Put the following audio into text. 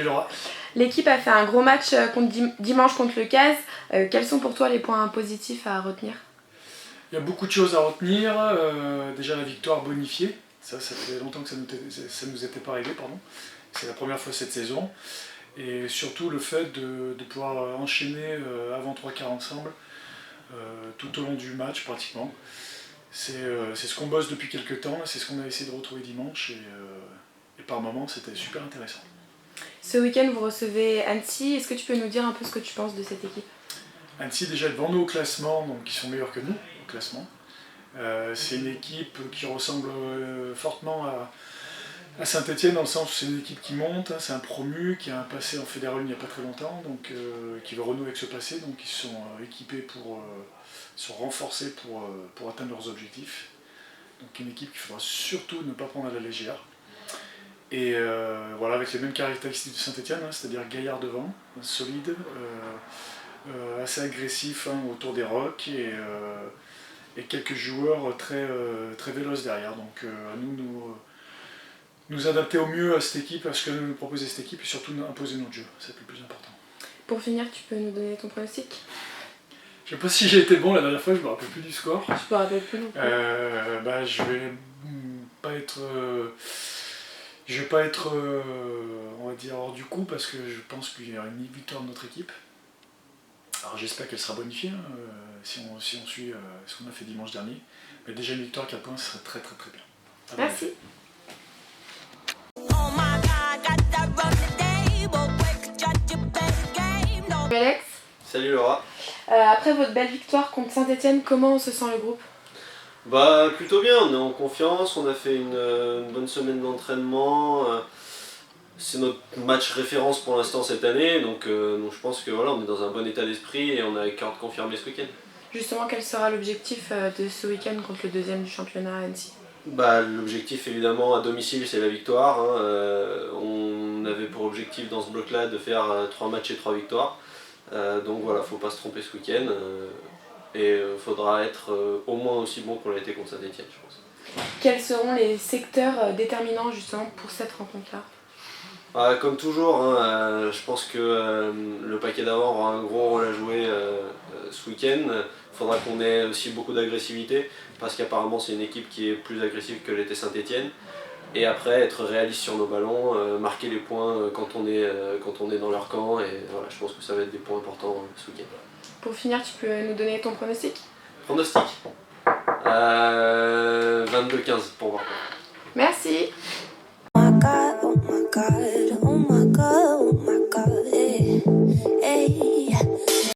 Salut Laura. L'équipe a fait un gros match dimanche contre le CAS. Quels sont pour toi les points positifs à retenir? Il y a beaucoup de choses à retenir. Déjà la victoire bonifiée. Ça fait longtemps que ça nous était pas arrivé, pardon. C'est la première fois cette saison. Et surtout le fait de pouvoir enchaîner avant 3 quarts ensemble tout au long du match pratiquement. C'est ce qu'on bosse depuis quelques temps, c'est ce qu'on a essayé de retrouver dimanche et par moments c'était super intéressant. Ce week-end vous recevez Annecy, est-ce que tu peux nous dire un peu ce que tu penses de cette équipe? Annecy déjà devant nous au classement, donc ils sont meilleurs que nous au classement. C'est une équipe qui ressemble fortement à Saint-Etienne dans le sens où c'est une équipe qui monte, hein, c'est un promu qui a un passé en Fédéral il n'y a pas très longtemps, donc qui veut renouer avec ce passé, donc ils sont équipés sont renforcés pour atteindre leurs objectifs. Donc une équipe qu'il faudra surtout ne pas prendre à la légère. Et voilà, avec les mêmes caractéristiques de Saint-Etienne, hein, c'est-à-dire gaillard devant, solide, assez agressif hein, autour des rocks et quelques joueurs très véloces derrière. Donc à nous adapter au mieux à cette équipe, à ce que nous proposait cette équipe et surtout imposer notre jeu, c'est le plus important. Pour finir, tu peux nous donner ton pronostic? Je sais pas si j'ai été bon la dernière fois, je me rappelle plus du score. Je me rappelle plus non plus. Je vais pas être... Je vais pas être, on va dire, hors du coup parce que je pense qu'il y aura une victoire de notre équipe. Alors j'espère qu'elle sera bonifiée hein, si on suit ce qu'on a fait dimanche dernier. Mais déjà une victoire 4 points, ce serait très bien. Merci. Alex, Salut Laura. après votre belle victoire contre Saint-Etienne, comment se sent le groupe? Bah plutôt bien, on est en confiance, on a fait une bonne semaine d'entraînement. C'est notre match référence pour l'instant cette année, donc je pense que voilà, on est dans un bon état d'esprit et on a carte confirmée ce week-end. Justement, quel sera l'objectif de ce week-end contre le deuxième du championnat à Annecy? Bah, l'objectif évidemment à domicile c'est la victoire. Hein. On avait pour objectif dans ce bloc-là de faire 3 matchs et 3 victoires. Donc voilà, faut pas se tromper ce week-end. Et faudra être au moins aussi bon qu'on l'a été contre Saint-Etienne, je pense. Quels seront les secteurs déterminants justement pour cette rencontre-là? Comme toujours, hein, je pense que le paquet d'avant aura un gros rôle à jouer ce week-end. Il faudra qu'on ait aussi beaucoup d'agressivité, parce qu'apparemment c'est une équipe qui est plus agressive que l'était Saint-Etienne. Et après, être réaliste sur nos ballons, marquer les points quand on est dans leur camp. Et voilà, je pense que ça va être des points importants ce week-end. Pour finir, tu peux nous donner ton pronostic? Pronostic 22-15 pour voir. Merci.